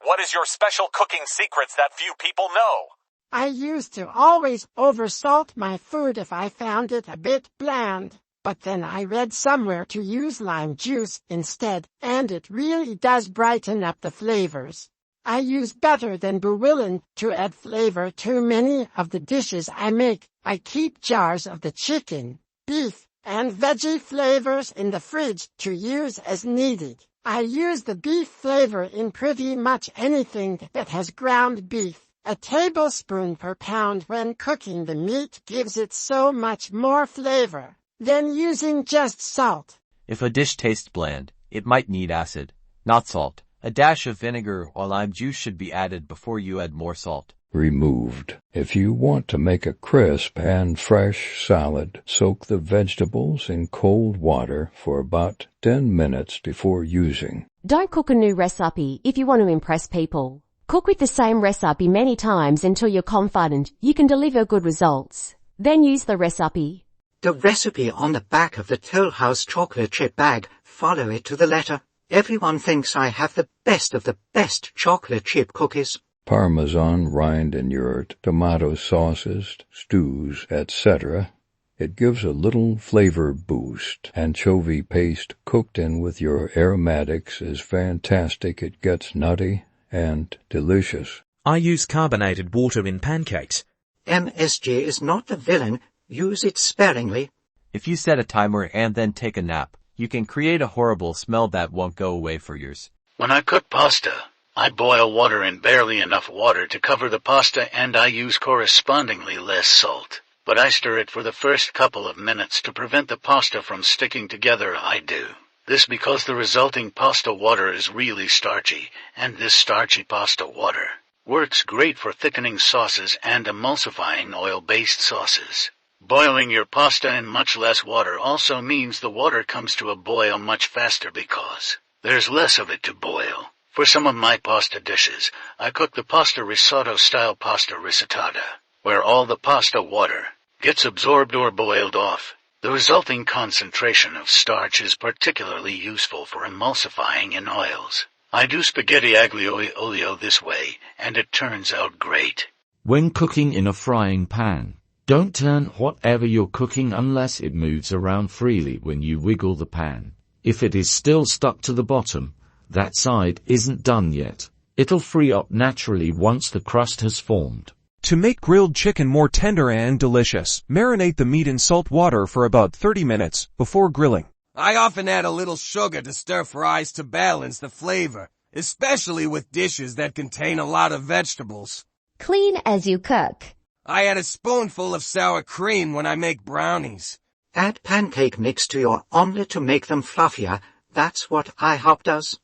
What is your special cooking secrets that few people know? I used to always oversalt my food if I found it a bit bland, but then I read somewhere to use lime juice instead, and it really does brighten up the flavors. I use better than bouillon to add flavor to many of the dishes I make. I keep jars of the chicken, beef, and veggie flavors in the fridge to use as needed. I use the beef flavor in pretty much anything that has ground beef. A tablespoon per pound when cooking the meat gives it so much more flavor than using just salt. If a dish tastes bland, it might need acid, not salt. A dash of vinegar or lime juice should be added before you add more salt. Removed. If you want to make a crisp and fresh salad, soak the vegetables in cold water for about 10 minutes before using. Don't cook a new recipe if you want to impress people. Cook with the same recipe many times until you're confident you can deliver good results. Then use the recipe. The recipe on the back of the Toll House chocolate chip bag, follow it to the letter. Everyone thinks I have the best chocolate chip cookies. Parmesan rind in your tomato sauces, stews, etc. It gives a little flavor boost. Anchovy paste cooked in with your aromatics is fantastic. It gets nutty and delicious. I use carbonated water in pancakes. MSG is not the villain. Use it sparingly. If you set a timer and then take a nap, you can create a horrible smell that won't go away for years. When I cook pasta, I boil water in barely enough water to cover the pasta, and I use correspondingly less salt. But I stir it for the first couple of minutes to prevent the pasta from sticking together. I do this because the resulting pasta water is really starchy, and this starchy pasta water works great for thickening sauces and emulsifying oil-based sauces. Boiling your pasta in much less water also means the water comes to a boil much faster because there's less of it to boil. For some of my pasta dishes, I cook the pasta risotto style pasta risottada, where all the pasta water gets absorbed or boiled off. The resulting concentration of starch is particularly useful for emulsifying in oils. I do spaghetti aglio e olio this way, and it turns out great. When cooking in a frying pan, don't turn whatever you're cooking unless it moves around freely when you wiggle the pan. If it is still stuck to the bottom, that side isn't done yet. It'll free up naturally once the crust has formed. To make grilled chicken more tender and delicious, marinate the meat in salt water for about 30 minutes before grilling. I often add a little sugar to stir fries to balance the flavor, especially with dishes that contain a lot of vegetables. Clean as you cook. I add a spoonful of sour cream when I make brownies. Add pancake mix to your omelette to make them fluffier. That's what IHOP does.